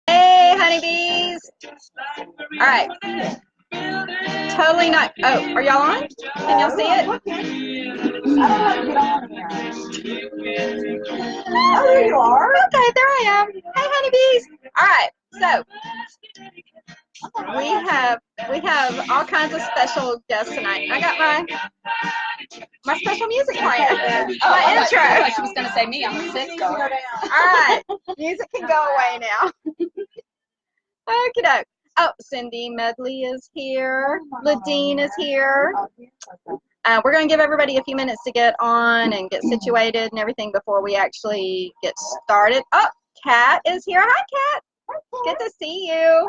Hey, honeybees. All right. Totally not. Oh, are y'all on? Can y'all see it? I don't know how to get on here. Oh, there you are. Okay, there I am. Hey, honeybees. All right. So we have all kinds of special guests tonight. I got my special music playing. My intro. I thought she was going to say me. I'm a sick girl. All right. Music can go away now. Okie doke. Oh, Cindy Medley is here. Ladine is here. We're going to give everybody a few minutes to get on and get situated and everything before we actually get started. Oh, Kat is here. Hi, Kat. Good to see you.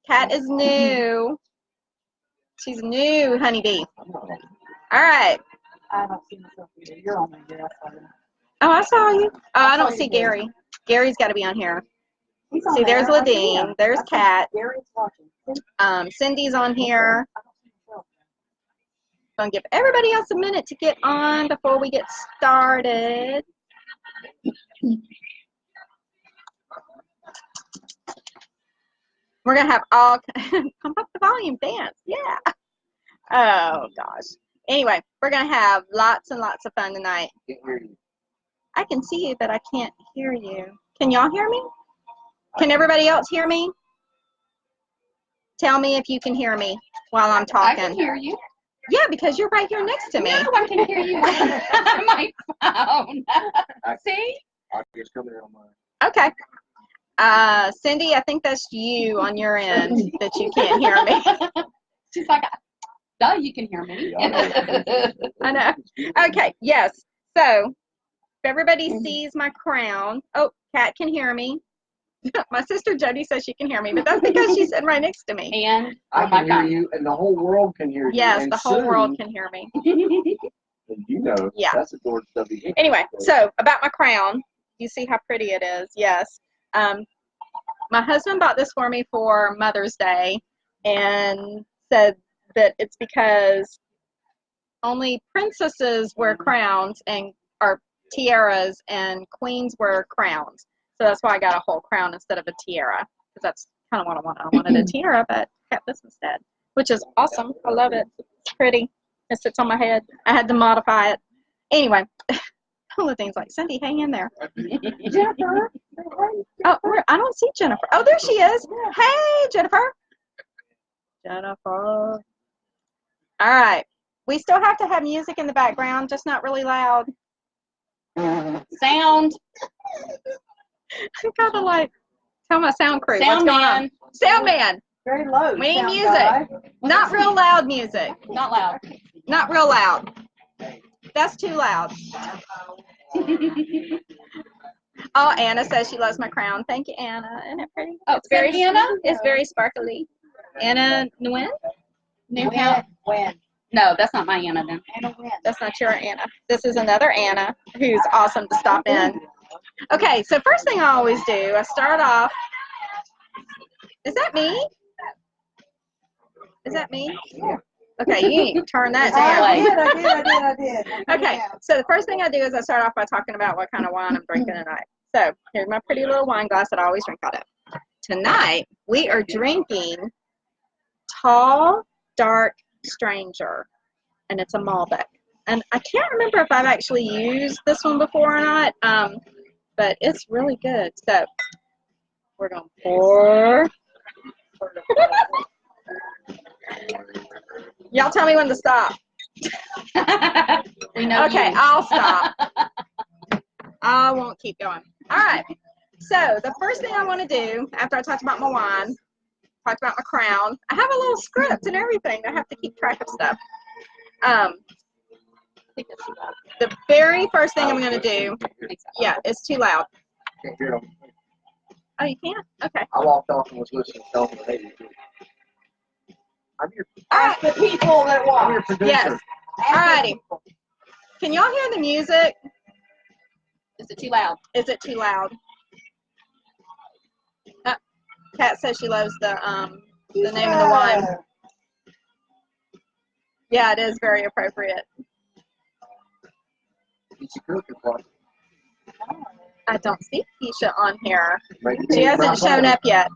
Kat is new. She's new, honeybee. All right. I don't see myself either. You're on there. Oh, I saw you. Oh, I don't see Gary. Gary's got to be on here. See, there's Ladine. There's Kat. Cindy's on here. Gonna give everybody else a minute to get on before we get started. We're gonna have all pump up the volume, dance, yeah. Oh gosh. Anyway, we're gonna have lots and lots of fun tonight. I can see you, but I can't hear you. Can y'all hear me? Can everybody else hear me? Tell me if you can hear me while I'm talking. I can hear you. Yeah, because you're right here next to me. No, I can hear you on my phone. See? I just come there on mine. Okay. Cindy, I think that's you on your end that you can't hear me. She's like, duh, you can hear me. I know. Okay, yes. So, if everybody sees my crown. Oh, Kat can hear me. My sister Jody says she can hear me, but that's because she's sitting right next to me. And I can hear you, and the whole world can hear you. Yes, and the whole soon, world can hear me. You know, Yeah. that's a George W. Anyway, so about my crown, you see how pretty it is. Yes. My husband bought this for me for Mother's Day and said that it's because only princesses wear crowns and or tiaras and queens wear crowns. So that's why I got a whole crown instead of a tiara, because that's kind of what I wanted. I wanted a tiara, but kept this instead, which is awesome. I love it. It's pretty. It sits on my head. I had to modify it. Anyway, all the things like, Cindy, hang in there. Jennifer. Oh, I don't see Jennifer. Oh, there she is. Hey, Jennifer. Jennifer. All right. We still have to have music in the background, just not really loud. sound. I'm kind of like, tell my sound crew. Sound what's going man. on? Sound man. Very low. We need sound music. guy. Not real loud music. Not loud. Not real loud. That's too loud. Oh, Anna says she loves my crown. Thank you, Anna. Isn't it pretty? Oh, It's very Anna? It's very sparkly. Anna Nguyen? When? No, that's not my Anna then. Anna when? That's not your Anna. This is another Anna who's awesome to stop in. Okay, so first thing I always do, I start off. Is that me? Is that me? Okay, you need to turn that down. I did. Okay, so the first thing I do is I start off by talking about what kind of wine I'm drinking tonight. So here's my pretty little wine glass that I always drink out of. Tonight, we are drinking Tall, Dark Stranger, and it's a Malbec. And I can't remember if I've actually used this one before or not, but it's really good. So we're going to pour. Y'all tell me when to stop. We know Okay, you. I'll stop. I won't keep going. All right. So the first thing I want to do after I talked about my wine, talked about my crown, I have a little script and everything. I have to keep track of stuff. The very first thing I'm going to do, yeah, it's too loud. Can't hear 'em. Oh, you can't? Okay. I walked off and was listening to Tell Me Lady. I'm your, Ask the people that I'm watch. your producer. Yes. Alrighty. Can y'all hear the music? Is it too loud? Is it too loud? Kat says she loves the name of the wine. Yeah, it is very appropriate. It's a cooking part. I don't see Keisha on here. Make She it hasn't rock shown on. up yet.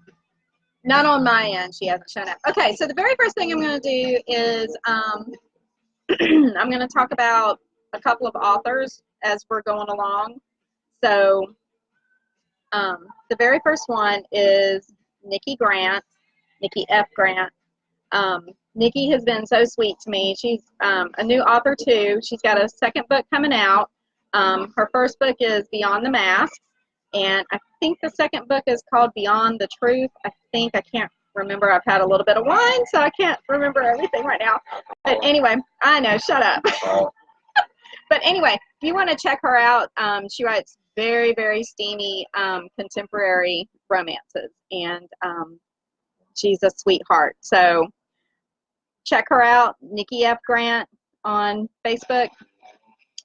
Not on my end. She hasn't shown up. Okay, so the very first thing I'm going to do is I'm going to talk about a couple of authors as we're going along. So the very first one is Nikki Grant, Nikki F. Grant. Nikki has been so sweet to me. She's a new author too. She's got a second book coming out. Her first book is Beyond the Mask, and I think the second book is called Beyond the Truth. I can't remember. I've had a little bit of wine, so I can't remember everything right now. But anyway, I know, shut up. But anyway, if you want to check her out, she writes very, very steamy contemporary romances, and she's a sweetheart. So check her out, Nikki F. Grant on Facebook,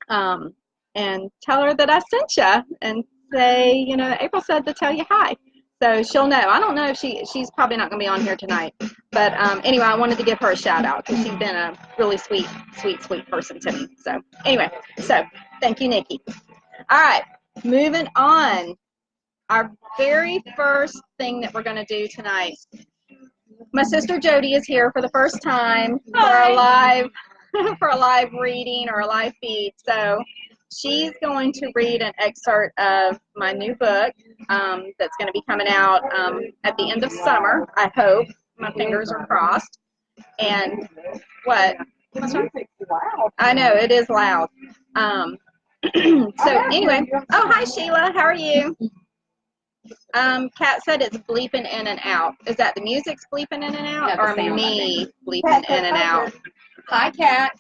and tell her that I sent you, and say, you know, April said to tell you hi. So she'll know. I don't know if she's probably not going to be on here tonight. But anyway, I wanted to give her a shout out because she's been a really sweet, sweet, sweet person to me. So anyway, so thank you, Nikki. All right, moving on. Our very first thing that we're going to do tonight. My sister Jody is here for the first time for a live reading or a live feed. So she's going to read an excerpt of my new book that's going to be coming out at the end of summer, I hope. My fingers are crossed. And what? I know, it is loud. So anyway, oh, hi Sheila, how are you? Kat said it's bleeping in and out. Is that the music's bleeping in and out, or me bleeping in and out? Hi, Kat.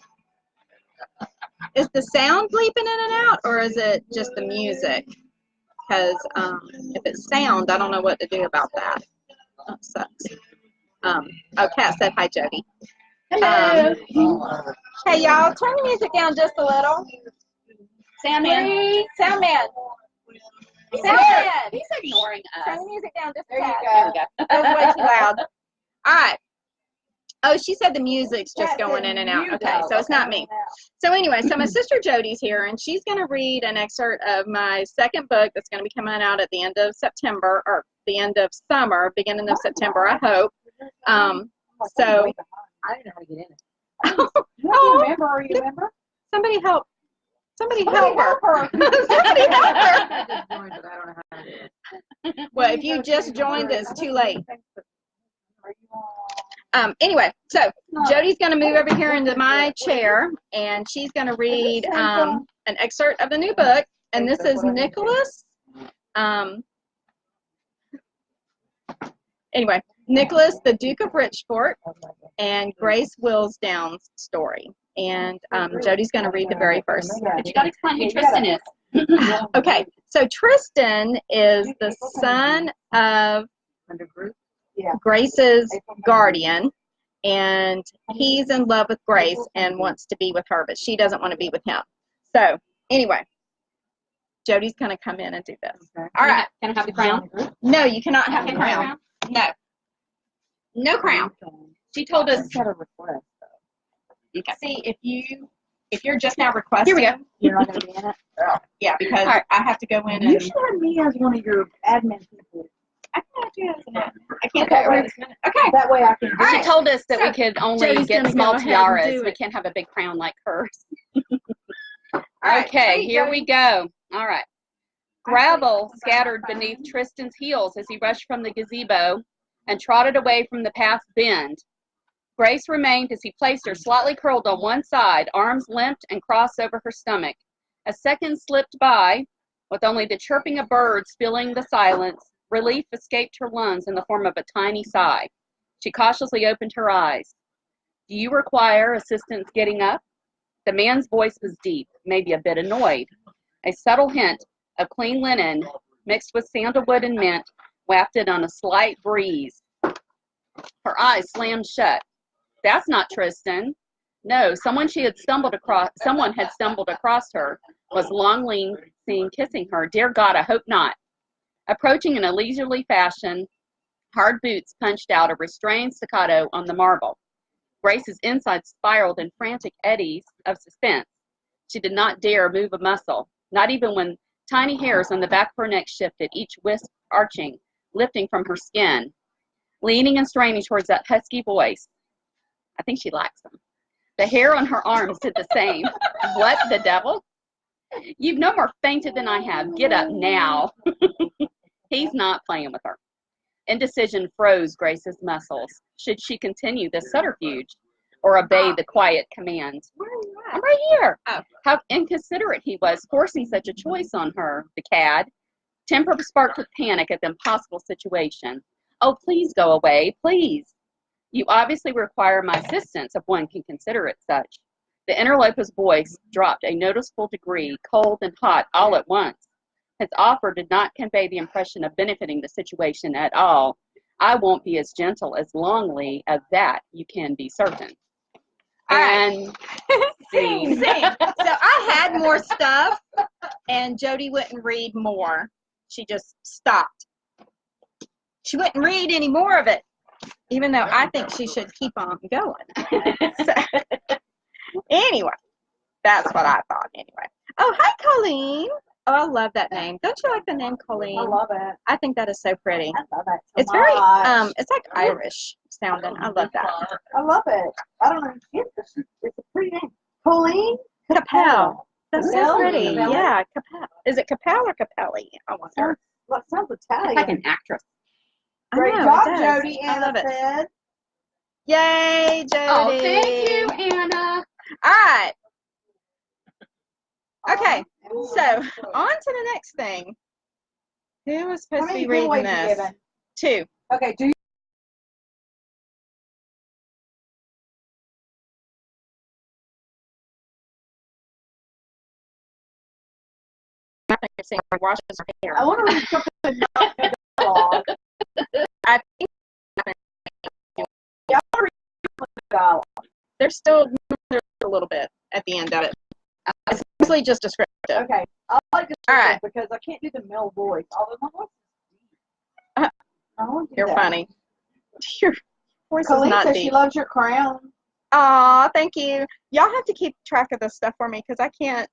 Is the sound bleeping in and out, or is it just the music? Because if it's sound, I don't know what to do about that. That sucks. Oh, Kat said hi, Jody. Hello. Hey, y'all, turn the music down just a little. Soundman. Soundman. He's ignoring Turn us. the music down just a There you tad. go. There we go. That was way too loud. All right. Oh, she said the music's just going in and out. Okay, so it's not me. So anyway, so my sister Jody's here, and she's going to read an excerpt of my second book that's going to be coming out at the end of September, or the end of summer, beginning of September, I hope. So, I didn't know how to get in it. oh, You remember? somebody help. Somebody help her. Somebody help her. Well, if you just joined, it's too late. Anyway, so Jody's going to move over here into my chair, and she's going to read an excerpt of the new book, and this is Nicholas. Anyway, Nicholas, the Duke of Richport, and Grace Wilsdown's story. And Jody's going to read the very first. But you got to explain who Tristan is. Okay, so Tristan is the son of Grace's guardian, and he's in love with Grace and wants to be with her, but she doesn't want to be with him. So anyway, Jody's going to come in and do this. All right. Can I have the crown? No, you cannot have the crown. No. No crown. She told us. Okay. See, if you're just now requesting. Here we go. You're not going to be in it? Yeah, because right. I have to go in You and. should have me as one of your admin people. I can't do this now. I can't do it right this minute. Okay. That way I can do She it. told us that we could only Jody's get gonna small go ahead and tiaras. do We it. can't have a big crown like hers. All right. Okay, Hey, here Jody. we go. All right. Gravel scattered beneath Tristan's heels as he rushed from the gazebo and trotted away from the path's bend. Grace remained as he placed her slightly curled on one side, arms limped and crossed over her stomach. As seconds slipped by, with only the chirping of birds filling the silence, relief escaped her lungs in the form of a tiny sigh. She cautiously opened her eyes. Do you require assistance getting up? The man's voice was deep, maybe a bit annoyed. A subtle hint of clean linen mixed with sandalwood and mint wafted on a slight breeze. Her eyes slammed shut. That's not Tristan. No, someone had stumbled across her, was long lean, seen kissing her. Dear God, I hope not. Approaching in a leisurely fashion, hard boots punched out a restrained staccato on the marble. Grace's insides spiraled in frantic eddies of suspense. She did not dare move a muscle, not even when Tiny hairs on the back of her neck shifted, each wisp arching, lifting from her skin, leaning and straining towards that husky voice. I think she likes him. The hair on her arms did the same. What the devil? You've no more fainted than I have. Get up now. He's not playing with her. Indecision froze Grace's muscles. Should she continue this subterfuge or obey the quiet command? Where are you at? I'm right here. Oh. How inconsiderate he was, forcing such a choice on her, the cad. Temper sparked with panic at the impossible situation. Oh, please go away, please. You obviously require my assistance, if one can consider it such. The interloper's voice dropped a noticeable degree, cold and hot, all at once. His offer did not convey the impression of benefiting the situation at all. I won't be as gentle as Longley as that, you can be certain. All And right. Sing. So I had more stuff, and Jody wouldn't read more. She just stopped. She wouldn't read any more of it, even though I think she should keep on going. So, anyway, that's what I thought anyway. Oh, hi, Colleen. Oh, I love that name. Don't you like the name Colleen? I love it. I think that is so pretty. I love it. It's very, it's like Irish sounding. I love that. I love it. I don't know. It's a pretty name. Colleen Capel. That's so Capel? pretty. Capel? Yeah, Capel. Is it Capel or Capelli? I wonder. Sounds it's Italian. like an actress. Great I know, job, it does. Jody. I Anna love it. said. Yay, Jody. Oh, thank you, Anna. All right. Okay, so on to the next thing. Who was How supposed to many be reading giveaways you this? given? 2. Okay, do you? I think you're saying she washes her hair. I want to read something about the dog. I think Yeah, I want to read the dog. there's a little bit at the end of it. It's mostly just descriptive. Okay, I like this All right. because I can't do the male voice. Although my voice is Uh, deep. I want to do You're that. funny. Your voice is Colleen not says she deep. loves your crown. Aw, thank you. Y'all have to keep track of this stuff for me because I can't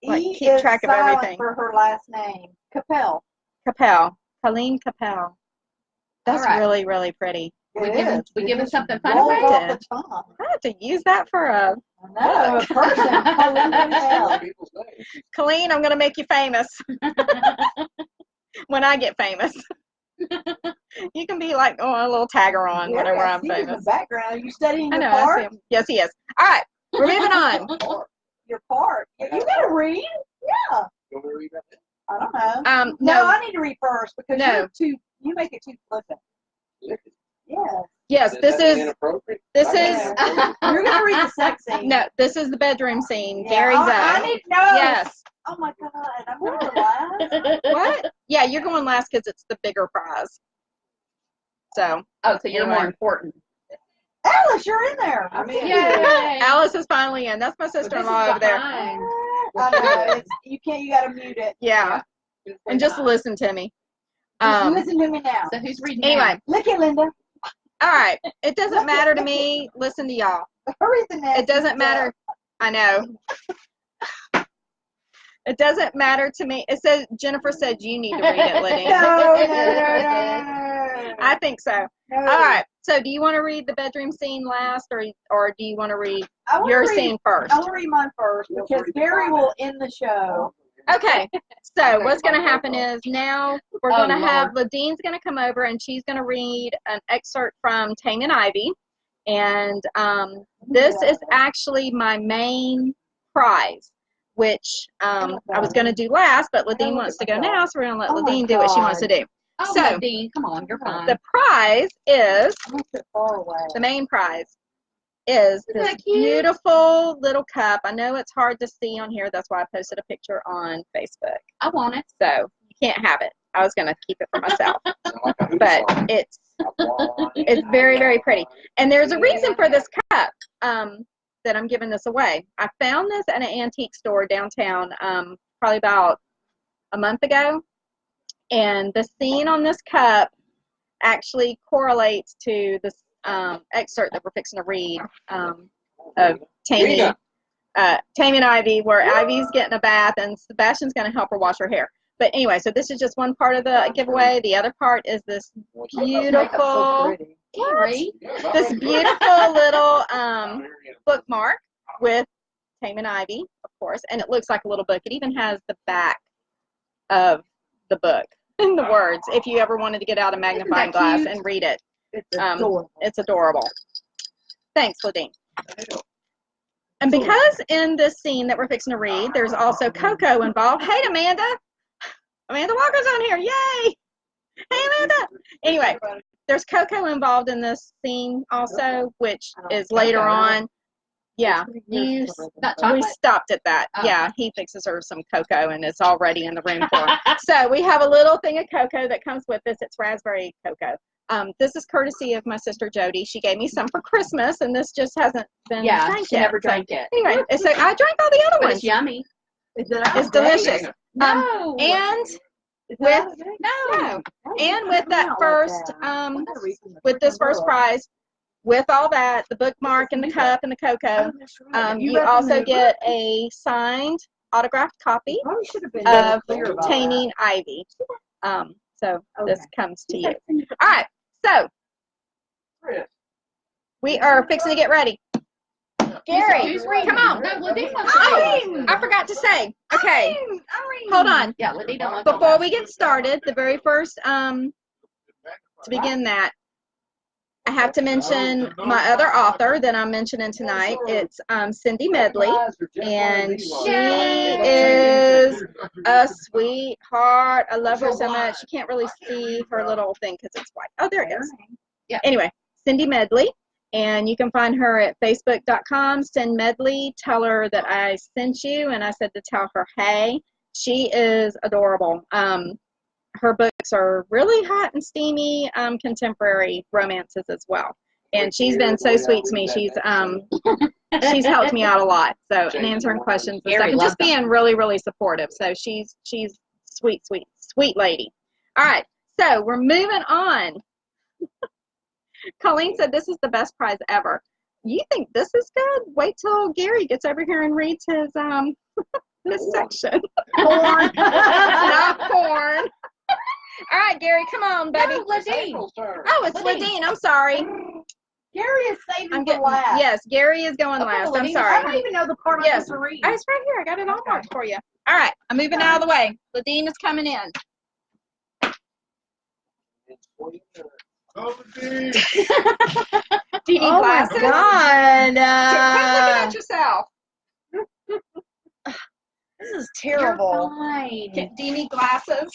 Like, E keep is track of silent everything. for her last name. Capel. Capel. Colleen Capel. That's All right. really, really pretty. We It giving- is. we It giving just something fun rolls away? off the tongue. I have to use that for a I know, a person. Colleen Capel. People's names. Colleen, I'm going to make you famous when I get famous. You can be like, a little tagger on Yeah, whenever I I'm see you in famous. the background. Are you studying I your know, I see part? him. Yes, he is. All right, we're moving on. Your part. You gotta read? Yeah. You want me to read that? I don't know. No, No, I need to read first because No. you make it too flippant. Yeah. yes, this is, inappropriate. this Yeah. is, You're gonna read the sex scene. no, this is the bedroom scene. Yeah, Gary's I up. need to know. Yes. Oh my god, I'm gonna laugh. What? Yeah, you're going last because it's the bigger prize. So, Oh, so you're Anyway. more important. Alice, you're in there. I'm in. Yay. Alice is finally in. That's my sister-in-law over there. I know. You gotta mute it. Yeah, and just listen to me. Just listen to me now. So who's reading Anyway, Look at Linda. all right. It doesn't matter to me. Listen to y'all. Hurry the next. It doesn't matter. I know. It doesn't matter to me. It says Jennifer said you need to read it, Liddy. No. I think so. No. All right. So, do you want to read the bedroom scene last, or do you want to read I wanna your read- scene first? I want to read mine first because Gary will end the show. Okay. So, what's going to happen is now we're Oh, going to have Lord. Ladine's going to come over and she's going to read an excerpt from Tame and Ivy, and this is actually my main prize, which I was going to do last, but Ladine wants to go now, so we're going to let Oh my Ladine do what she wants to do. Oh, So, Nadine, come on, you're fine. The prize is, I'm gonna sit far away. the main prize is Isn't this that cute? beautiful little cup. I know it's hard to see on here. That's why I posted a picture on Facebook. I want it. So you can't have it. I was going to keep it for myself, Sound like a hoot but song. it's very, very pretty. And there's a reason for this cup that I'm giving this away. I found this at an antique store downtown probably about a month ago. And the scene on this cup actually correlates to this excerpt that we're fixing to read of Tammy. Taming Ivy, where Ivy's getting a bath and Sebastian's going to help her wash her hair. But anyway, so this is just one part of the giveaway. The other part is this beautiful, this beautiful little bookmark with Taming Ivy, of course, and it looks like a little book. It even has the back of the book and the words. If you ever wanted to get out a magnifying glass and read it, it's adorable. Thanks, Ladine. And because in this scene that we're fixing to read, there's also Coco involved. Hey, Amanda. Amanda Walker's on here. Yay. Hey, Amanda. Anyway, there's Coco involved in this scene also, which is later on. Yeah. We stopped at that. Oh. Yeah, he fixes her some cocoa, and it's already in the room for her. So we have a little thing of cocoa that comes with this. It's raspberry cocoa. This is courtesy of my sister Jody. She gave me some for Christmas, and this just hasn't been drank she yet. never drank it. Anyway, so I drank all the other But ones. it's yummy. It's delicious. No. And with and with that first with this first prize, with all that, the bookmark and the cup and the cocoa, you also get a signed autographed copy of Taming Ivy. So this comes to you. All right, so we are fixing to get ready. Gary, come on. No, Ladine wants to read. I forgot to say. Okay, hold on. Yeah, Ladine don't want to Before we get started, the very first, to begin that, I have to mention my other author that I'm mentioning tonight. It's Cindy Medley, and she is a sweetheart. I love her so much. You can't really see her little thing because it's white. Oh, there it is. Yeah. Anyway, Cindy Medley, and you can find her at facebook.com. Send Medley. Tell her that I sent you, and I said to tell her, hey. She is adorable. Her books are really hot and steamy, contemporary romances as well. And she's been so sweet to me. She's helped me out a lot. So, and answering questions and stuff, and just being really, really supportive. So she's sweet, sweet, sweet lady. All right, so we're moving on. Colleen said this is the best prize ever. You think this is good? Wait till Gary gets over here and reads his this section. Porn, not porn. All right, Gary, come on, baby. No, Ladine. Oh, it's Ladine. I'm sorry. Gary is saving for last. Yes, Gary is going last. I'm sorry. I don't even know the part I'm supposed to read. Oh, it's right here. I got it all marked for you. All right, I'm moving out of the way. Ladine is coming in. Do you need glasses? God. So quit looking at yourself. This is terrible. Do you need glasses?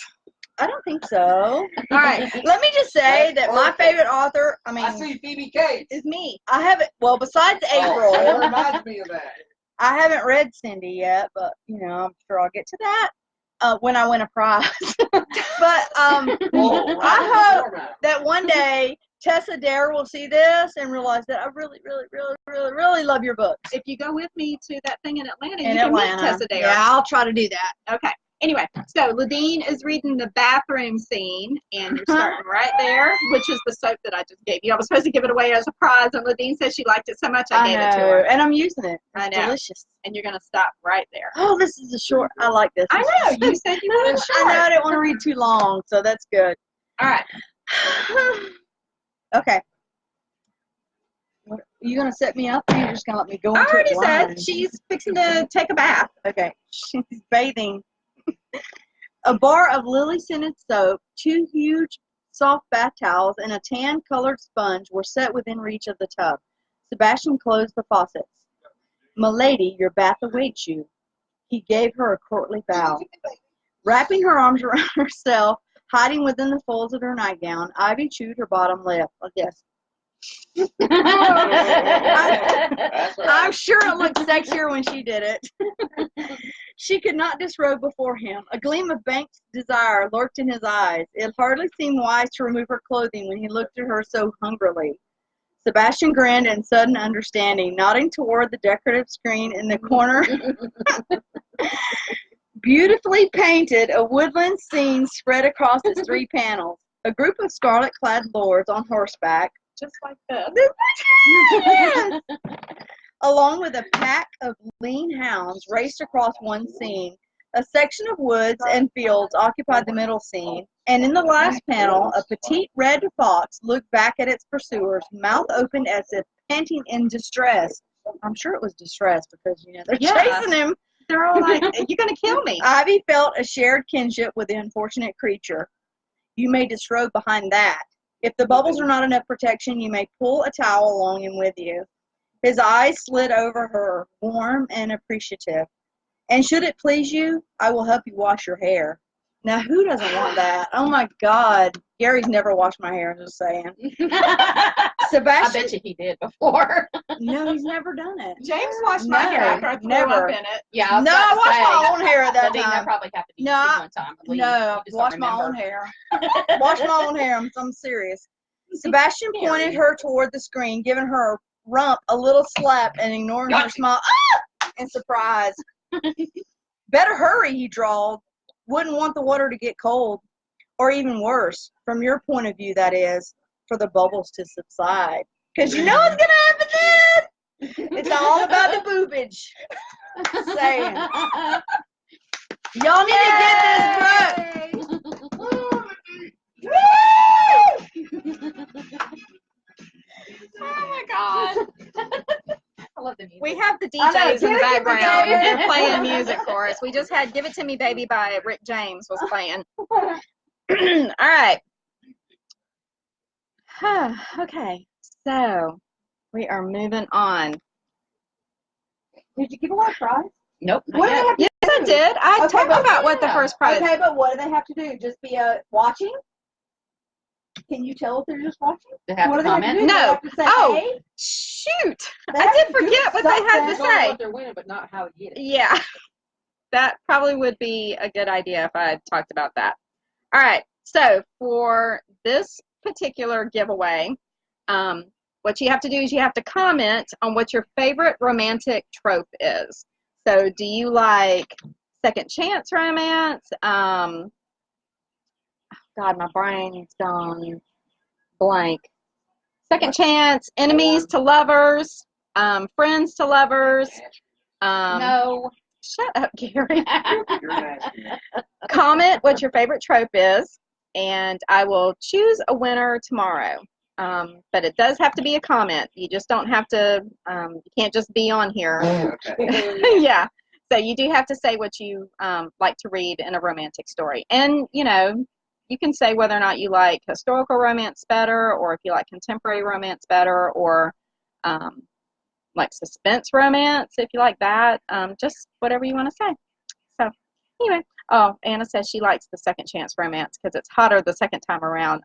I don't think so. All right. Let me just say that my favorite author, I see Phoebe Cates. Is me. I haven't, well, besides April, It reminds me of that. I haven't read Cindy yet, but, you know, I'm sure I'll get to that when I win a prize. But I hope that one day Tessa Dare will see this and realize that I really, really, really, really, really love your books. If you go with me to that thing in Atlanta, you can meet Tessa Dare. Yeah, I'll try to do that. Okay. Anyway, so Ladine is reading the bathroom scene, and you're starting right there, which is the soap that I just gave you. I was supposed to give it away as a prize, and Ladine said she liked it so much I gave it to her. And I'm using it. I It's know. delicious. And you're going to stop right there. Oh, this is a short. I like this. I know. You said you wanted short. I know. I didn't want to read too long, so that's good. All right. Okay. Are you going to set me up, or are you just going to let me go into I already it blind? said she's fixing to take a bath. Okay. She's bathing. A bar of lily-scented soap, 2 huge soft bath towels, and a tan-colored sponge were set within reach of the tub. Sebastian closed the faucets. "Milady, your bath awaits you." He gave her a courtly bow. Wrapping her arms around herself, hiding within the folds of her nightgown, Ivy chewed her bottom lip. Like this. I'm sure it looked sexier when she did it. She could not disrobe before him. A gleam of banked desire lurked in his eyes. It hardly seemed wise to remove her clothing when he looked at her so hungrily. Sebastian grinned in sudden understanding, nodding toward the decorative screen in the corner. Beautifully painted, a woodland scene spread across its 3 panels. A group of scarlet-clad lords on horseback, Just like this. yes, along with a pack of lean hounds, raced across one scene. A section of woods and fields occupied the middle scene, and in the last panel, a petite red fox looked back at its pursuers, mouth open as if panting in distress. I'm sure it was distress because, they're chasing him. They're all like, "You're going to kill me." Ivy felt a shared kinship with the unfortunate creature. You may disrobe behind that. If the bubbles are not enough protection, you may pull a towel along him with you. His eyes slid over her, warm and appreciative. And should it please you, I will help you wash your hair. Now, who doesn't want that? Oh, my God. Gary's never washed my hair, I'm just saying. Sebastian? I bet you he did before. No, he's never done it. James washed my hair after I threw up in it. Yeah, No, I washed my own hair at that That time. probably happened to you No, one time. No, wash my own hair. Wash my own hair. I'm serious. Sebastian pointed her toward the screen, giving her rump a little slap and ignoring her smile in surprise. Better hurry, he drawled. Wouldn't want the water to get cold. Or even worse, from your point of view, that is, for the bubbles to subside. Because you know what's going to happen then. It's all about the boobage. Saying. Y'all need to get this book. Oh my God. I love the music. We have the I know, DJs in the give it to me, background. baby. They're playing music for us. We just had Give It To Me Baby by Rick James was playing. All right. Okay. So we are moving on. Did you give away a prize? Nope. What do they have to Yes, I did. I Okay, talked but- about what the first prize. Okay, but what do they have to do? Just be watching? Can you tell if they're just watching? They have What to do they have to comment. do? No. They have to say, Oh. hey? Shoot. They I have did to do forget what they had to something. say. What they're winning, but not how to get it. Yeah. That probably would be a good idea if I had talked about that. All right. So for this particular giveaway, what you have to do is you have to comment on what your favorite romantic trope is. So do you like second chance romance? God, my brain's gone blank. Second chance, enemies to lovers, friends to lovers. No. Shut up, Gary. You're nasty. Comment what your favorite trope is, and I will choose a winner tomorrow. But it does have to be a comment. You just don't have to, you can't just be on here. Okay. Yeah. So you do have to say what you like to read in a romantic story. And, you can say whether or not you like historical romance better, or if you like contemporary romance better, or like suspense romance, if you like that. Just whatever you want to say. So, anyway. Oh, Anna says she likes the second chance romance because it's hotter the second time around.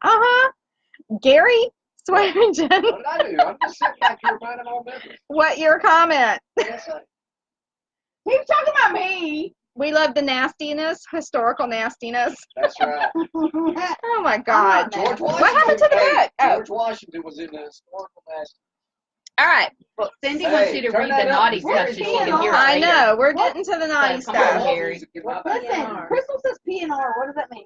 Gary Swearingen. What did I do? I'm just sitting back here minding all business. What your comment? What did I say? He's talking about me. We love the nastiness, historical nastiness. That's right. Oh my God. George Washington. What happened to the hey, book? Oh. George Washington was in the historical master. All right. Well, Cindy Hey, wants you to turn read that the up. naughty Where stuff so is she he? can hear it I later. know. We're getting to the naughty So, come on, stuff. Gary. Listen, Crystal says PNR. What does that mean?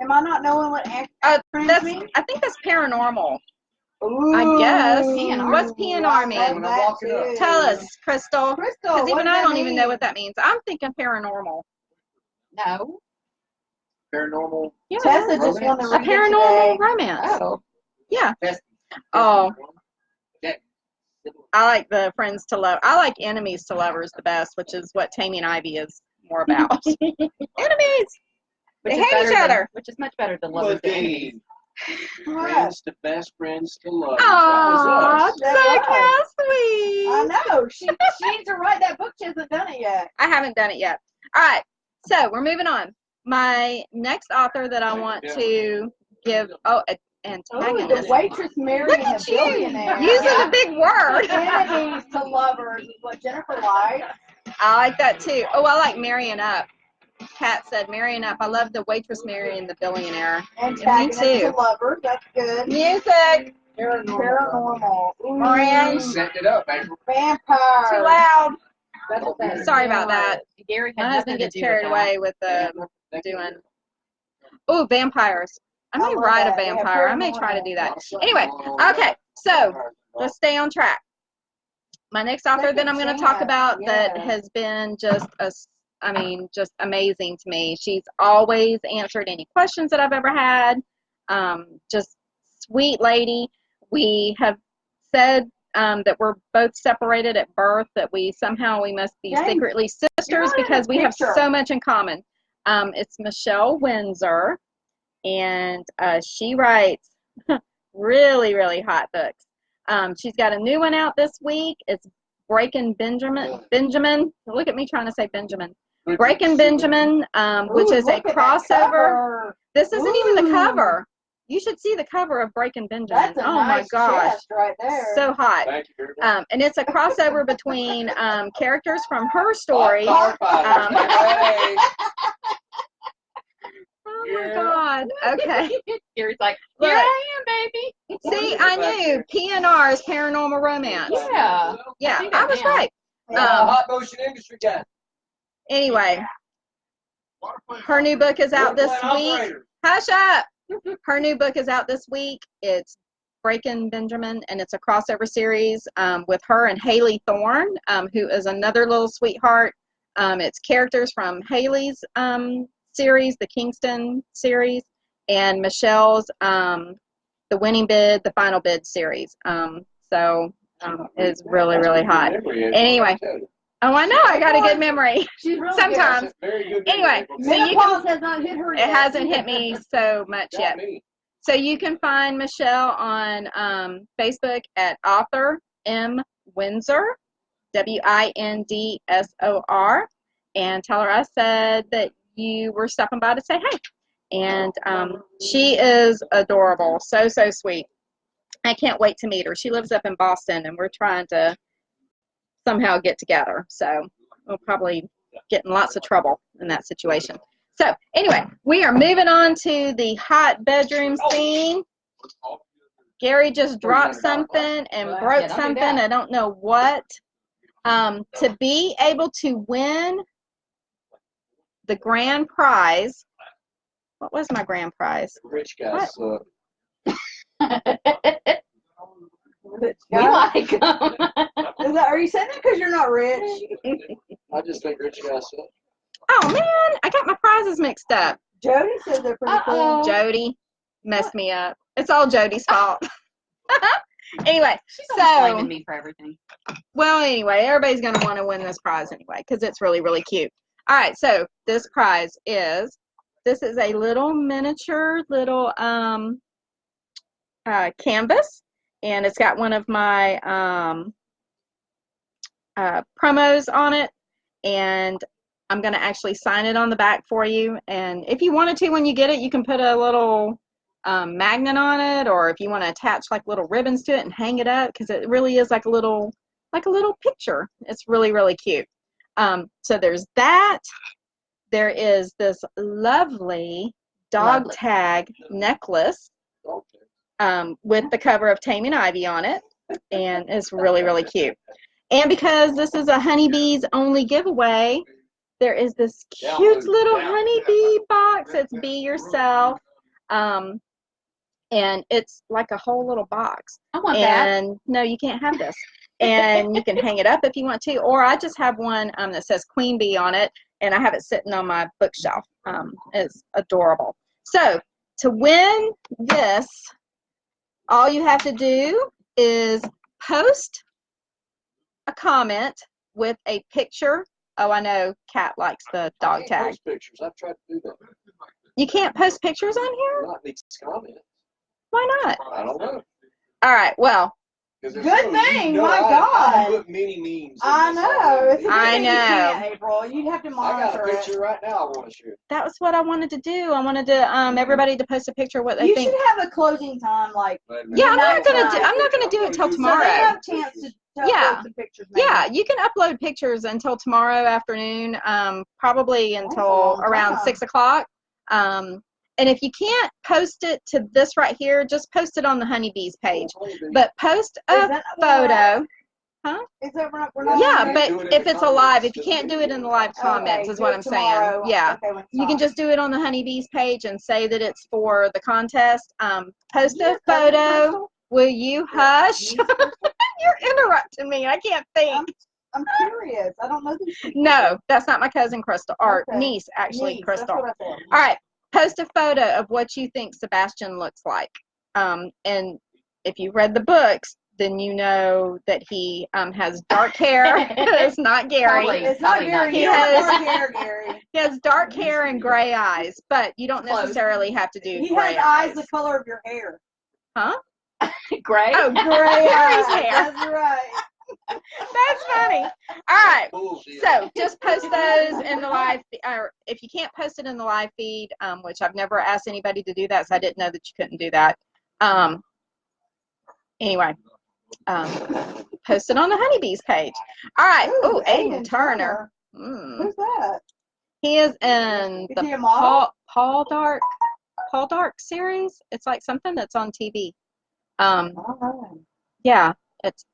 Am I not knowing what That's, mean? I think that's paranormal. Ooh, I guess. PNR. What's PNR mean? When I'm walking up. Tell us, Crystal. Crystal, Because what even does I that don't even know mean? what that means. I'm thinking paranormal. No. Paranormal. Yeah. Tessa just Romance. wanted to A read paranormal it romance. Oh. Yeah. That's, Oh. that, I like the friends to love. I like enemies to lovers the best, which is what Tammy and Ivy is more about. Enemies. They hate each other. Which is much better than lovers to enemies. Levine. Friends to best friends to love. Aw, That was us. so sweet. I know. She needs to write that book. She hasn't done it yet. I haven't done it yet. All right, so we're moving on. My next author that I want to give, antagonist. The waitress marrying Look at a you, billionaire. using a big word. Enemies to lovers is what Jennifer likes. I like that too. Oh, I like marrying up. Kat said marrying up. I love the waitress marrying the billionaire. Antagonist Me too. to lovers. That's good. Music. Paranormal. Friends. Setting it up, baby. Vampire. Too loud. That's what that is. Sorry about that. Gary had My nothing husband to gets do carried with away with doing. Oh, vampires. I may love write a that. Yeah, vampire. I may try to paranormal. do that. Anyway, okay. So let's stay on track. My next author Second that I'm going to talk chance, about that yeah. has been just just amazing to me. She's always answered any questions that I've ever had. Just sweet lady. We have said that we're both separated at birth, that we must be James, secretly sisters not in because the we have picture. so much in common. It's Michelle Windsor, and she writes really, really hot books. She's got a new one out this week. It's Breaking Benjamin. Look at me trying to say Benjamin. Breaking Benjamin, which Ooh, is a look at that crossover. cover. This isn't even the Ooh. cover. You should see the cover of Breaking Benjamin. That's a Oh nice my gosh. chest right there. So hot. Thank you very much. And it's a crossover between characters from her story. Hey. Oh my God. Okay. Gary's like, Look. here I am, baby. See, I knew PNR is paranormal romance. Yeah. Yeah, see I that was now. right. Hot motion industry guy. Anyway, her new book is out this week. Hush up. Her new book is out this week. It's Breaking Benjamin, and it's a crossover series with her and Haley Thorne, who is another little sweetheart. It's characters from Haley's series, the Kingston series, and Michelle's The Winning Bid, the Final Bid series. It's really, really hot. Anyway. Oh, I know. I got a good memory. She's really Sometimes. Anyway, good. so you Menopause can, has not hit her it yet. hasn't hit me so much yet. So you can find Michelle on Facebook at author M Windsor, WINDSOR, and tell her I said that you were stopping by to say hey. And she is adorable, so sweet. I can't wait to meet her. She lives up in Boston, and we're trying to somehow get together. So we'll probably get in lots of trouble in that situation. So anyway, we are moving on to the hot bedroom scene. Gary just dropped something and broke something. I don't know what. To be able to win the grand prize. What was my grand prize? Rich guys suck. We like them. Are you saying that because you're not rich? I just think rich guys suck. Oh man, I got my prizes mixed up. Jody said they're pretty cool. Jody messed me up. It's all Jody's fault. Anyway, She's always blaming me for everything. Well, anyway, everybody's going to want to win this prize anyway because it's really, really cute. All right, so this prize is, this is a little miniature canvas, and it's got one of my promos on it, and I'm going to actually sign it on the back for you. And if you wanted to, when you get it, you can put a little magnet on it, or if you want to attach like little ribbons to it and hang it up, because it really is like a little picture. It's really, really cute. So there's that. There is this lovely dog tag necklace with the cover of Taming Ivy on it, and it's really, really cute. And because this is a Honeybees only giveaway, there is this cute little honeybee box. It's Be Yourself. And it's like a whole little box. I want that. No, you can't have this. And you can hang it up if you want to. Or I just have one that says Queen Bee on it, and I have it sitting on my bookshelf. It's adorable. So to win this, all you have to do is post a comment with a picture. Oh, I know Kat likes the dog tag. Post pictures. I've tried to do that. You can't post pictures on here? Not these comments. Why not? I don't know. All right, well. Good thing, my God. I put many memes. I know. It's a good I thing you know. can't, April. You'd have to I got monitor a it. picture right now I want to share. That was what I wanted to do. I wanted to everybody to post a picture of what they You think. should have a closing time, like. Yeah, I'm not gonna do it till tomorrow. So they have a chance to post the pictures. Maybe. Yeah, you can upload pictures until tomorrow afternoon, probably until around 6 o'clock. And if you can't post it to this right here, just post it on the Honeybees page. But post a photo. Huh? Is that we're not Yeah, but if it's a live, if you can't do it in the live comments, is what I'm saying. Yeah. You can just do it on the Honeybees page and say that it's for the contest. Post a photo. Will you hush? You're interrupting me. I can't think. I'm curious. I don't know these people. No, that's not my cousin Crystal, or Okay. niece, actually, Niece, Crystal. That's what I thought. All right, post a photo of what you think Sebastian looks like. And if you read the books, then you know that he has dark hair. It's not Gary. Probably. It's not Probably Gary. not He Gary. has dark hair, Gary. He has dark hair and gray eyes, but you don't Close. necessarily have to do He gray has eyes the color of your hair. Huh? Gray. Oh, Gray Gary's eyes. hair. That's right. That's funny. All right. So just post those in the live, or if you can't post it in the live feed, which I've never asked anybody to do that, so I didn't know that you couldn't do that. Anyway, post it on the Honeybees page. All right. Ooh, Oh, Aiden Turner. Who's that? He is in Is the he a model? Paul Dark series. It's like something that's on TV. All right. Yeah. It's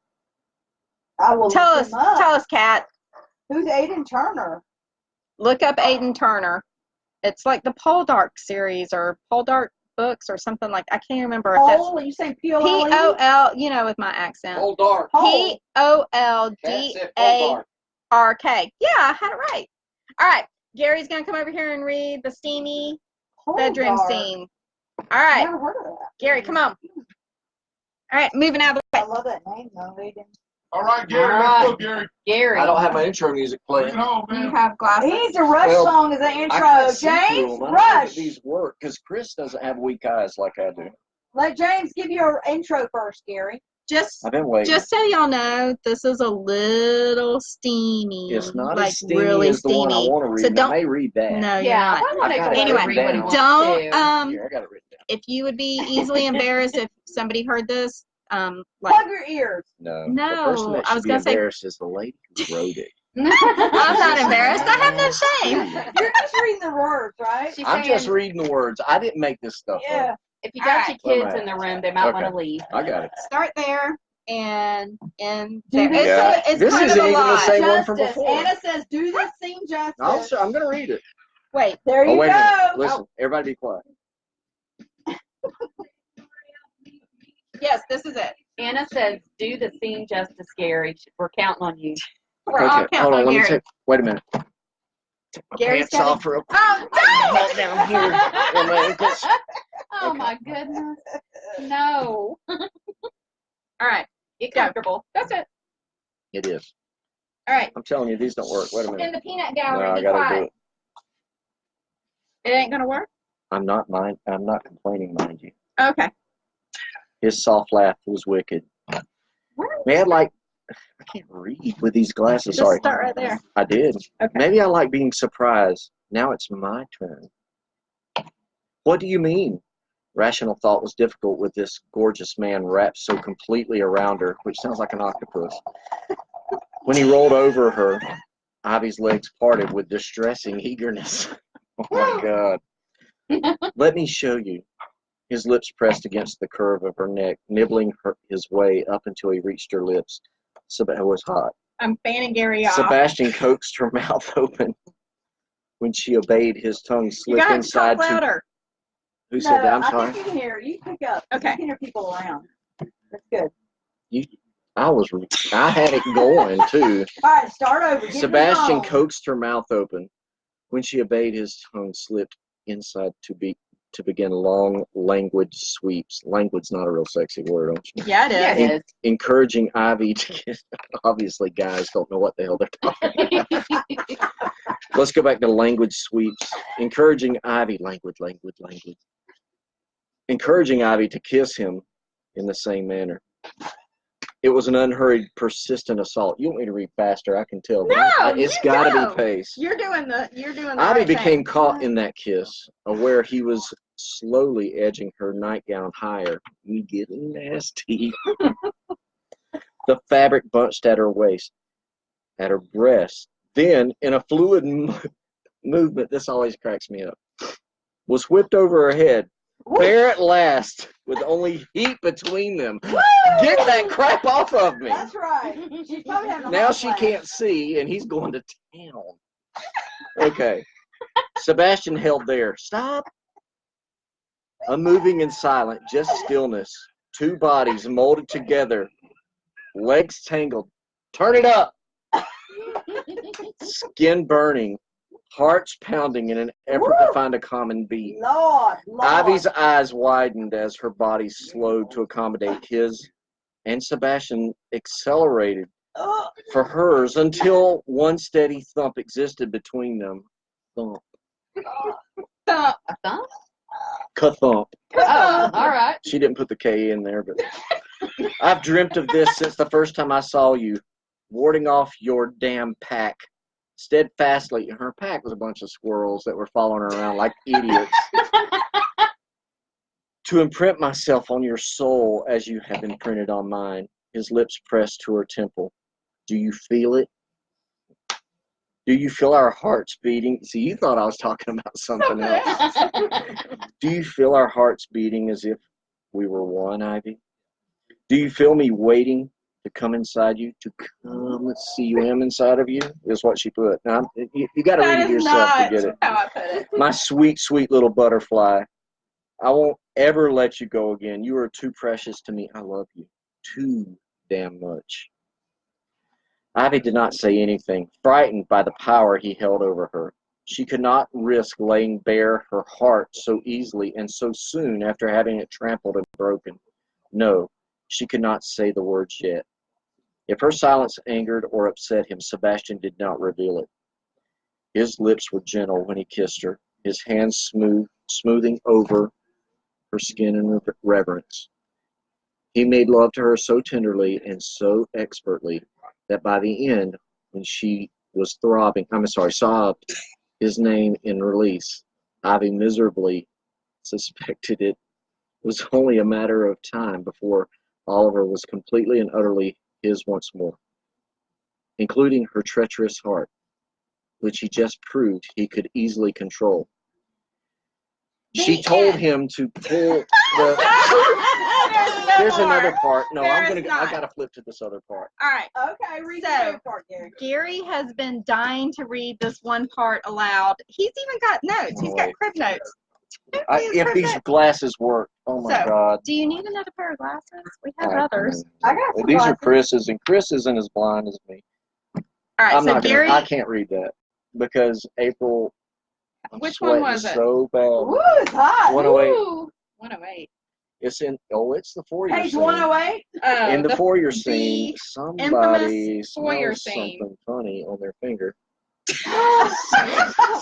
I will tell look us, him up. Kat. Who's Aiden Turner? Look up Aiden Turner. It's like the Paul Dark series or Paul Dark books or something like. I can't remember if that's Pole? You say P-O-L-E? P-O-L. You know, with my accent. Pole dark. Pole. P-O-L-D-A-R-K. Yeah, I had it right. All right. Gary's gonna come over here and read the steamy Pole bedroom dark. scene. All right, Never heard of that. Gary, come on. All right, moving out of the I way. love that name though, Aiden. All right, Gary, All let's go, right. Gary. Gary. I don't have my intro music Bring playing. it on, You man. have glasses. He needs a Rush Well, song as an I intro. can't see through James, them. I don't know Rush. if these work because Chris doesn't have weak eyes like I do. Let James give you an intro first, Gary. Just I've been waiting. so y'all know, this is a little steamy. It's not like as steamy really as the one I steamy. want to read. So and I don't. may read that. No, you're Yeah, not. I want to I got go it Anyway, read what he wants don't. to. Here, I got it written down. If you would be easily embarrassed if somebody heard this, like Plug your ears. No. No, The person that I should was be gonna say- embarrassed is the lady who wrote it. I'm not embarrassed. I have no shame. You're just reading the words, right? She's I'm just saying reading the words. I didn't make this stuff Yeah. up. if you got All your right. kids in the room, they might want to leave. I got it. Start there and Do there. this. Yeah. It's This kind isn't of a even the lot. same one from Justice. before. Anna says, do this scene justice. I'm going to read it. Wait, There you Oh, wait a minute. go. Listen, everybody be quiet. yes, this is it. Anna says, "Do the scene justice, Gary. We're counting on you." We're all Okay, counting hold on. on Let me Gary. take. Wait a minute. Take my Gary's pants got off real quick. Oh, Hold down here on my ankles. Oh Okay. my goodness. No. all right, Get Go. comfortable. that's it. It is. All right, I'm telling you, these don't work. Wait a in minute. the peanut No, gallery, I be gotta do quiet. it. It ain't gonna work. I'm not complaining, mind you. Okay. His soft laugh was wicked. We had like, I can't read with these glasses. Just Sorry. start right there. I did. Okay. Maybe I like being surprised. Now it's my turn. What do you mean? Rational thought was difficult with this gorgeous man wrapped so completely around her, which sounds like an octopus. When he rolled over her, Ivy's legs parted with distressing eagerness. Oh my God. Let me show you. His lips pressed against the curve of her neck, nibbling his way up until he reached her lips. It was hot. I'm fanning Gary off. Sebastian coaxed her mouth open. When she obeyed, his tongue You slipped gotta inside talk to. louder. Who said that? I'm I sorry. think you can hear. You pick up. Okay. You can hear people around. That's good. I had it going too. All right, start over. Get Sebastian me home. coaxed her mouth open. When she obeyed, his tongue slipped inside to begin long, languid sweeps. Languid's not a real sexy word, don't you? Yeah, it is. Yeah, it is. Encouraging Ivy to kiss. Obviously, guys don't know what the hell they're talking about. Let's go back to language sweeps. Encouraging Ivy, languid. Encouraging Ivy to kiss him in the same manner. It was an unhurried, persistent assault. You want me to read faster? I can tell. No, It's you got to go. be pace. You're doing the Ivy right became thing. caught in that kiss, aware he was slowly edging her nightgown higher. Me getting nasty. The fabric bunched at her waist, at her breast. Then, in a fluid movement, this always cracks me up, was whipped over her head. There at last, with only heat between them. Woo! Get that crap off of me. That's right. She's probably having a Now hot she flash. can't see, and he's going to town. Okay. Sebastian held there. Stop. Unmoving and silent, just stillness. Two bodies molded together legs tangled. Turn it up. Skin burning, hearts pounding in an effort to find a common beat. Lord. Ivy's eyes widened as her body slowed to accommodate his, and Sebastian accelerated for hers until one steady thump existed between them. Thump. Thump. A thump? Ka-thump. Oh, all right. She didn't put the K in there, but I've dreamt of this since the first time I saw you, warding off your damn pack. Steadfastly, her pack was a bunch of squirrels that were following her around like idiots. To imprint myself on your soul as you have imprinted on mine. His lips pressed to her temple. Do you feel it? Do you feel our hearts beating? See, you thought I was talking about something else. Do you feel our hearts beating as if we were one, Ivy? Do you feel me waiting to come inside you? To come C-U-M inside of you? Is what she put. Now, you got to read it yourself to get it. How I put it. My sweet, sweet little butterfly. I won't ever let you go again. You are too precious to me. I love you too damn much. Ivy did not say anything, frightened by the power he held over her. She could not risk laying bare her heart so easily and so soon after having it trampled and broken. No, she could not say the words yet. If her silence angered or upset him, Sebastian did not reveal it. His lips were gentle when he kissed her, his hands smoothing over her skin in reverence. He made love to her so tenderly and so expertly that by the end, when she was sobbed his name in release, Ivy miserably suspected it was only a matter of time before Oliver was completely and utterly his once more, including her treacherous heart, which he just proved he could easily control. She told him to pull the. There's another part. No, I gotta flip to this other part. All right. Okay, read So, the other part, Gary. Gary has been dying to read this one part aloud. He's even got notes. He's got crib notes. If these glasses work, oh my God. Do you need another pair of glasses? We have others. I got some These are glasses. Chris's, and Chris isn't as blind as me. All right. So Gary, I can't read that because April. I'm which one sweating was it? so bad. Ooh, it's hot. 108. Ooh, 108. It's in. Oh, it's the foyer Page scene. 108. In the foyer scene, somebody infamous foyer smells scene. something funny on their finger.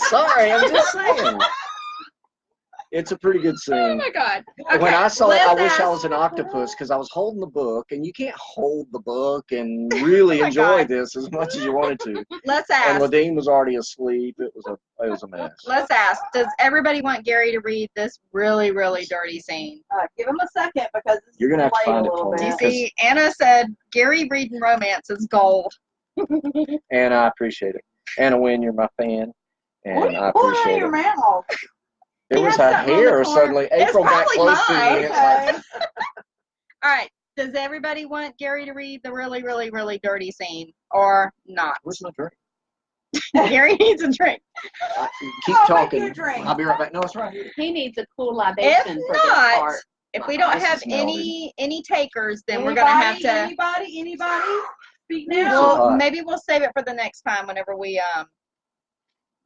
Sorry, I'm just saying. It's a pretty good Oh scene. my God. Okay, When I saw it, I wish I ask- was an octopus because I was holding the book, and you can't hold the book and really Oh my enjoy God. this as much as you wanted to. Let's And ask. Ladine was already asleep. It was a mess. Let's ask. Does everybody want Gary to read this really, really dirty scene? Give him a second because this You're gonna have to delayed find a it little for me. Do you bit. see? Anna said Gary reading romance is gold. And I appreciate it. Anna Wynn, you're my fan, What are and you I pulling out of appreciate your it. mouth? It He was had her something on the hair. corner. Suddenly, It's April got probably close to me. mine. It's like, Okay. All right. Does everybody want Gary to read the really, really, really dirty scene or not? where's my drink? Gary needs a drink. Keep Oh, make talking. your drink. I'll be right back. No, it's right here. He needs a cool If libation for this not, part. if we don't This have is melted. any takers, then we're gonna have to. Anybody? Speak This is now. hot. Well, maybe we'll save it for the next time whenever we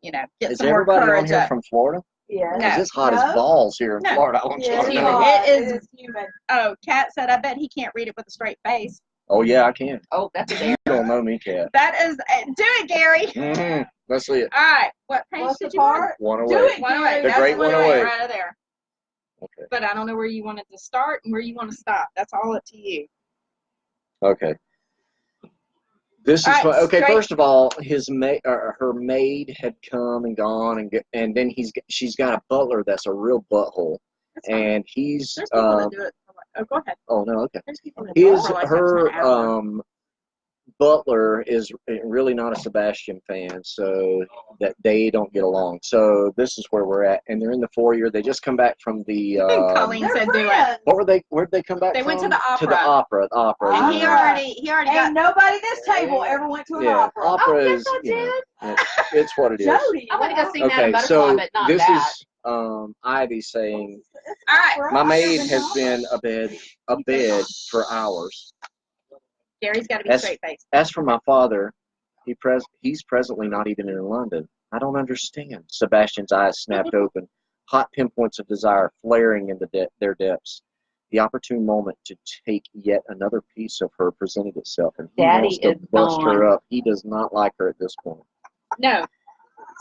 get Is some more everybody on courage here up. from Florida? Yeah. No. Is this hot as No. balls here in No. Florida? I want you Yeah, to it's know. hot. It is- It is humid. Oh, Kat said, I bet he can't read it with a straight face. Oh yeah, I can. Oh, that's a You dare. don't know me, Kat. That is, do it, Gary. Mm-hmm. Let's see it. All right, what page What's did the you want? part? 108. Do it. 108. The That's great 108. right there. Okay. But I don't know where you wanted to start and where you want to stop. That's all up to you. Okay. This is All right, fun. Okay. straight- First of all, her maid had come and gone, and then she's got a butler that's a real butthole, That's fine. and he's There's people that do it. Oh, go ahead. oh no, okay. There's people that do it His for like her an hour. butler is really not a Sebastian fan, so that they don't get along. So this is where we're at, and they're in the foyer. They just come back from the. Colleen They're said do it. friends. What were they? Where'd they come back They from? went to the To the opera. opera. And he Ah. already got. Ain't nobody at this table ever went to an Yeah, opera. opera Oh, yes, is. I You know, did. it's what it is. Jody. I want to go see Madame Okay, Butterfly, so but not this that. is Ivy saying, All right. my maid has been abed for hours. Gary's got to be As- straight-faced. As for my father, he's presently not even in London. I don't understand. Sebastian's eyes snapped open, hot pinpoints of desire flaring into their depths. The opportune moment to take yet another piece of her presented itself, and he Daddy wants to is bust her gone. up. He does not like her at this point. No.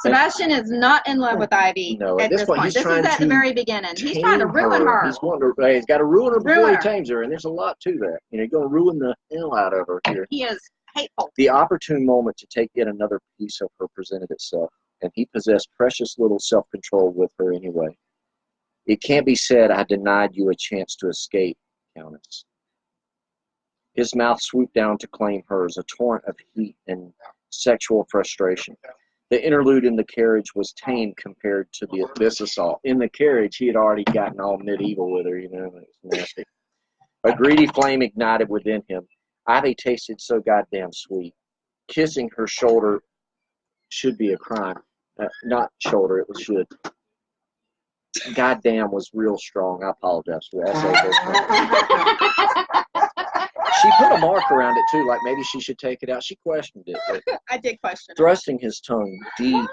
Sebastian is not in love with Ivy No, at this point. he's This is trying at the to very beginning. He's trying to tame ruin her. He's got to ruin her before Ruin he her. tames her, and there's a lot to that. He's going to ruin the hell out of her here. He is hateful. The opportune moment to take yet another piece of her presented itself, and he possessed precious little self-control with her anyway. It can't be said I denied you a chance to escape, Countess. His mouth swooped down to claim hers, a torrent of heat and sexual frustration. The interlude in the carriage was tame compared to this assault. In the carriage, he had already gotten all medieval with her, you know, it was nasty. A greedy flame ignited within him. Ivy tasted so goddamn sweet. Kissing her shoulder should be a crime. Not shoulder, it was should. Goddamn was real strong. I apologize for that. She put a mark around it too, like maybe she should take it out. She questioned it. But I did question it. thrusting his tongue deep,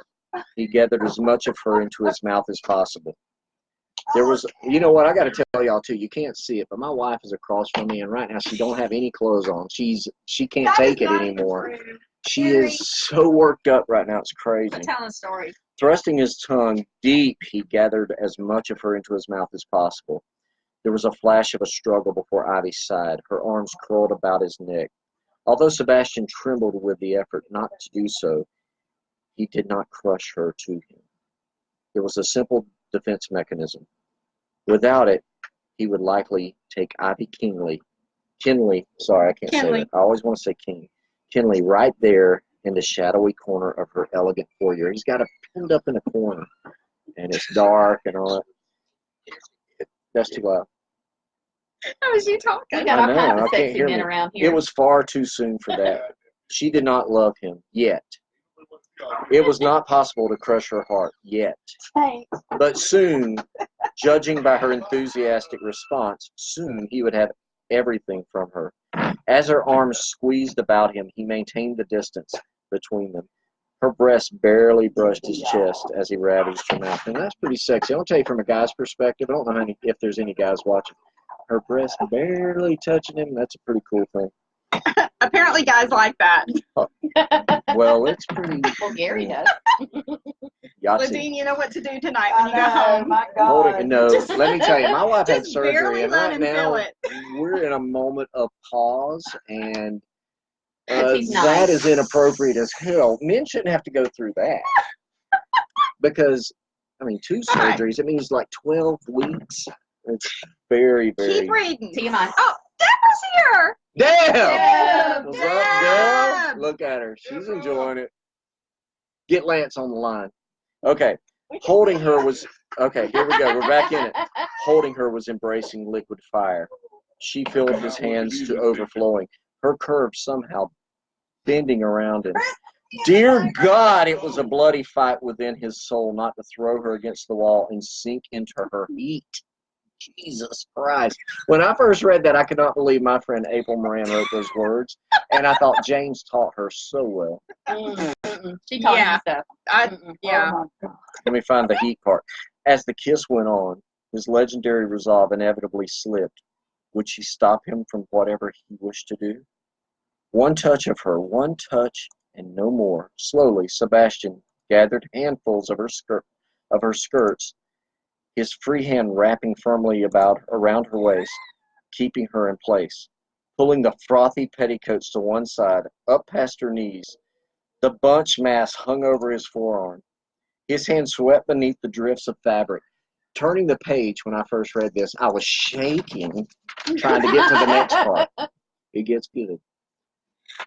he gathered as much of her into his mouth as possible. There was, you know what, I got to tell y'all too, you can't see it, but my wife is across from me, and right now she don't have any clothes on. She can't take it anymore. She is so worked up right now, it's crazy. I'm telling a story. Thrusting his tongue deep, he gathered as much of her into his mouth as possible. There was a flash of a struggle before Ivy sighed. Her arms curled about his neck. Although Sebastian trembled with the effort not to do so, he did not crush her to him. It was a simple defense mechanism. Without it, he would likely take Ivy Kinley, sorry, I can't say that. I always want to say Kinley right there in the shadowy corner of her elegant foyer. He's got her pinned up in a corner, and it's dark and all that. That's too loud. That was you talking. We got all kinds of I can't sexy hear men me. around here. It was far too soon for that. She did not love him yet. It was not possible to crush her heart yet. Thanks. But soon, judging by her enthusiastic response, soon he would have everything from her. As her arms squeezed about him, he maintained the distance between them. Her breast barely brushed his chest as he ravaged her mouth. And that's pretty sexy. I'll tell you from a guy's perspective, I don't know if there's any guys watching. Her breast barely touching him, that's a pretty cool thing. Apparently guys like that. Well, it's pretty. Well, Gary does. Yahtzee. Ladine, you know what to do tonight when you go home. My Holding, no, let me tell you, my wife had Just surgery, barely and let right him now feel it. we're in a moment of pause, and He's nice. that is inappropriate as hell. Men shouldn't have to go through that because, I mean, 2 surgeries. It means like 12 weeks. It's very, very. Keep reading. TMI. Oh, Deborah's here. Damn! What's up, Deb! girl? Look at her. She's enjoying it. Get Lance on the line. Okay. Holding her was, okay, here we go. We're back in it. Holding her was embracing liquid fire. She filled his hands to overflowing, her curves somehow bending around him. Dear God, it was a bloody fight within his soul not to throw her against the wall and sink into her heat. Jesus Christ. When I first read that, I could not believe my friend April Moran wrote those words, and I thought James taught her so well. She taught Yeah. me stuff. Yeah. Let me find the heat part. As the kiss went on, his legendary resolve inevitably slipped. Would she stop him from whatever he wished to do? One touch of her, one touch and no more. Slowly, Sebastian gathered handfuls of her skirts, his free hand wrapping firmly around her waist, keeping her in place, pulling the frothy petticoats to one side, up past her knees. The bunch mass hung over his forearm. His hand swept beneath the drifts of fabric. Turning the page when I first read this, I was shaking, trying to get to the next part. It gets good.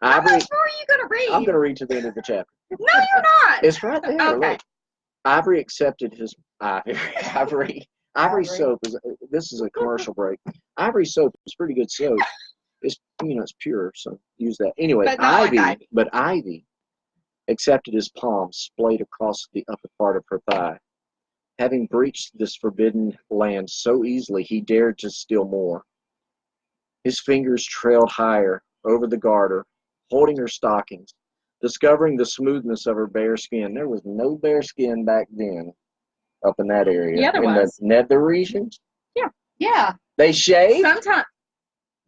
How much more are you going to read? I'm going to read to the end of the chapter. No, you're not. It's right there. Okay. Look. Ivory accepted his Ivory soap is. This is a commercial break. Ivory soap is pretty good soap. It's it's pure, so use that anyway. But not like Ivy. Ivy accepted his palm splayed across the upper part of her thigh. Having breached this forbidden land so easily, he dared to steal more. His fingers trailed higher, over the garter, holding her stockings, discovering the smoothness of her bare skin. There was no bare skin back then up in that area. Yeah, there in was. the nether regions. Yeah. They shaved Sometimes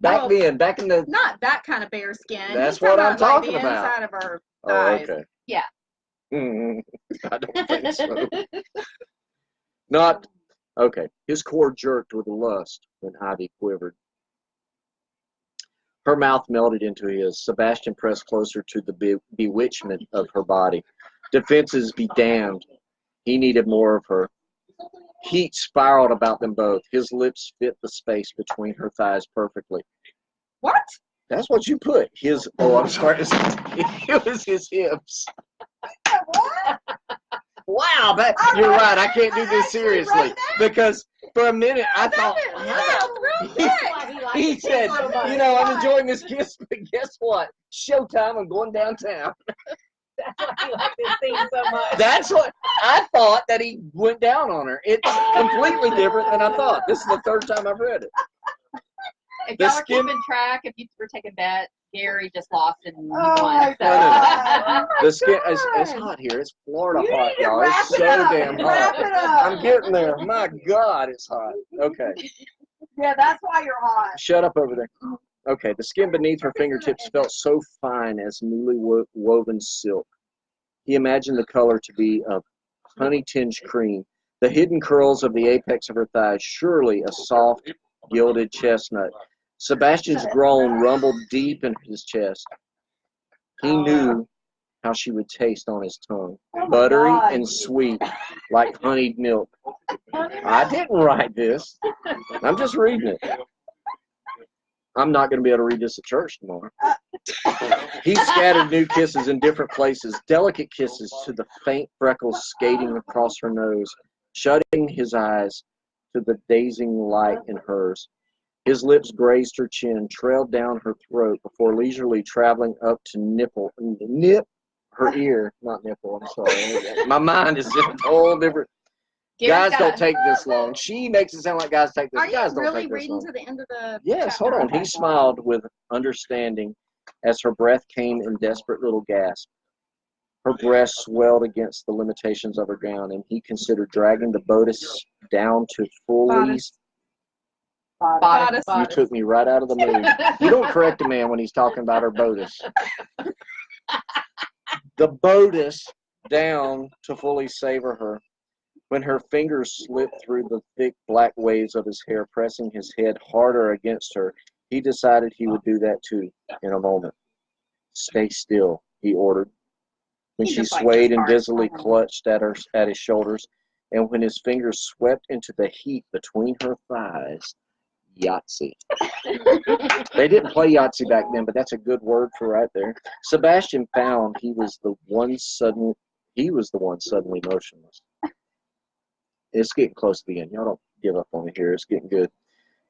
back then, back in the. not that kind of bare skin. That's He's what I'm about, talking like, the about. inside of our Oh, thighs. okay. Yeah. I don't think so. Not okay. His core jerked with lust when Ivy quivered. Her mouth melted into his. Sebastian pressed closer to the bewitchment of her body. Defenses be damned. He needed more of her. Heat spiraled about them both. His lips fit the space between her thighs perfectly. What? That's what you put. His. Oh, I'm sorry. It was his hips. Wow, you're right. I can't do this seriously because for a minute I thought he said, I'm enjoying this kiss, but guess what? Showtime. I'm going downtown. That's why he liked this scene so much. That's what I thought, that he went down on her. It's completely different than I thought. This is the third time I've read it. If The y'all are skin- keeping track, if you were taking bet, Gary just lost and you Oh won. my So. God. The skin. It's hot here. It's Florida You hot, need to y'all. wrap It's it so up. damn Wrap hot. it up. I'm getting there. My God, it's hot. Okay. Yeah, that's why you're hot. Shut up over there. Okay, the skin beneath her fingertips felt so fine as newly woven silk. He imagined the color to be of honey-tinged cream, the hidden curls of the apex of her thighs, surely a soft, gilded chestnut. Sebastian's groan rumbled deep in his chest. He knew how she would taste on his tongue, buttery and sweet, like honeyed milk. I didn't write this. I'm just reading it. I'm not going to be able to read this at church tomorrow. He scattered new kisses in different places, delicate kisses to the faint freckles skating across her nose, shutting his eyes to the dazing light in hers. His lips grazed her chin, trailed down her throat before leisurely traveling up to nip her ear. Not nipple, I'm sorry. My mind is in a whole different. Guys don't take this long. She makes it sound like guys take this. Are you Guys don't really take this reading long. to the end of the Yes, chapter? hold on. He smiled with understanding as her breath came in desperate little gasps. Her breast swelled against the limitations of her gown, and he considered dragging the bodice down to Foley's. Bodice. You took me right out of the mood. You don't correct a man when he's talking about her bodice. The bodice down to fully savor her. When her fingers slipped through the thick black waves of his hair, pressing his head harder against her, he decided he would do that too in a moment. Stay still, he ordered. When she swayed and dizzily clutched at his shoulders, and when his fingers swept into the heat between her thighs, Yahtzee. They didn't play Yahtzee back then, but that's a good word for right there. Sebastian found he was the one suddenly motionless. It's getting close to the end. Y'all don't give up on me here. It's getting good.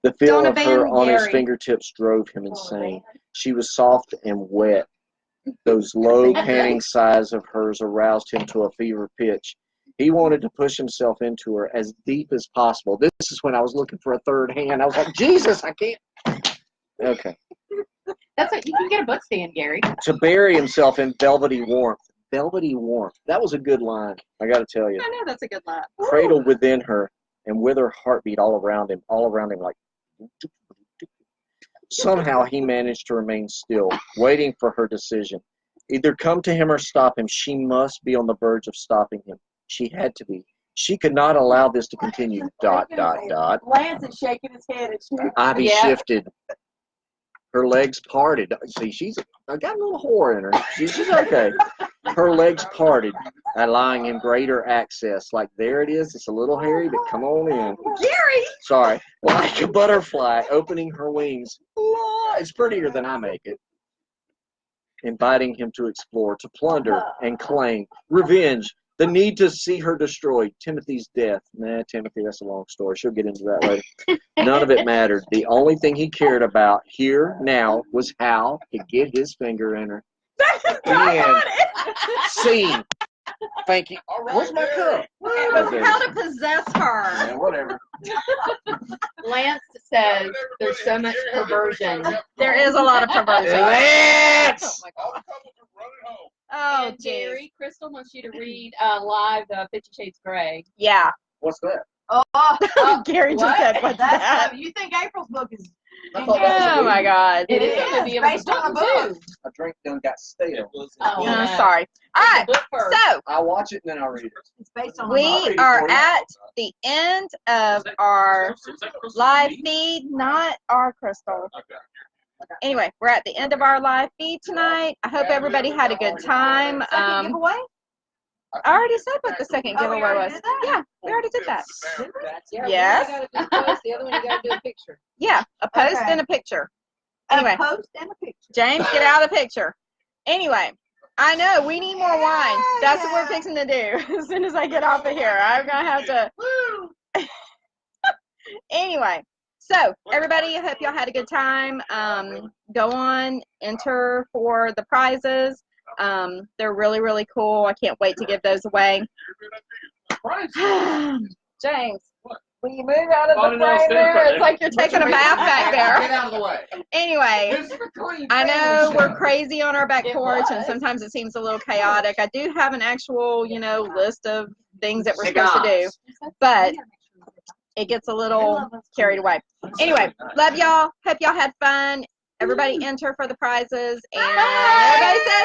The feel of her on his fingertips drove him insane. She was soft and wet. Those low, panting sighs of hers aroused him to a fever pitch. He wanted to push himself into her as deep as possible. This is when I was looking for a third hand. I was like, Jesus, I can't. Okay. That's what you can get a book stand, Gary. To bury himself in velvety warmth. Velvety warmth. That was a good line, I got to tell you. I know that's a good line. Cradled within her and with her heartbeat all around him like. Somehow he managed to remain still, waiting for her decision. Either come to him or stop him. She must be on the verge of stopping him. She had to be. She could not allow this to continue. ... Lance is shaking his head at you. Ivy shifted. Her legs parted. See, I got a little whore in her. She's okay. Her legs parted, allowing him greater access. Like, there it is. It's a little hairy, but come on in. Gary! Sorry. Like a butterfly opening her wings. It's prettier than I make it. Inviting him to explore, to plunder and claim. Revenge. The need to see her destroyed. Timothy's death. Nah, Timothy, that's a long story. She'll get into that later. None of it mattered. The only thing he cared about here, now, was how to get his finger in her. And scene. Thank you. Where's my cup? It was how to possess her. Yeah, whatever. Lance says there's so much perversion. There is a lot of perversion. Lance! Oh, And geez. Gary, Crystal wants you to read live 50 Shades Grey. Yeah. What's that? Oh, Gary just said, what's that? You think April's book is? I thought that was a Oh, my movie. God. It is is, going to be able based to on a book book. A drink done got stale. Oh, I'm no. sorry. All right. Book first. So, I'll watch it and then I'll read it. It's based on a we book. are at the end of our live feed, not our Crystal. Anyway, we're at the end of our live feed tonight. I hope everybody had a good time. Second giveaway? I already said what the second Oh, we giveaway already was. did that? Yeah, we already did that. Yeah, Yes. one you gotta do post, the other one you got to do a picture. Yeah, a post Okay. and a picture. Anyway. A post and a picture. James, get out of the picture. Anyway, I know we need more wine. That's what we're fixing to do. As soon as I get off of here, I'm gonna have to. Woo! Anyway, so everybody, I hope y'all had a good time. Go on, enter for the prizes. They're really, really cool. I can't wait to give those away. James, will you move out of the frame there? It's like you're taking a bath back Get there. out of the way. Anyway, I know we're crazy on our back porch, and sometimes it seems a little chaotic. I do have an actual, list of things that we're supposed to do, but it gets a little carried away. Anyway, love y'all. Hope y'all had fun. Everybody enter for the prizes, and everybody say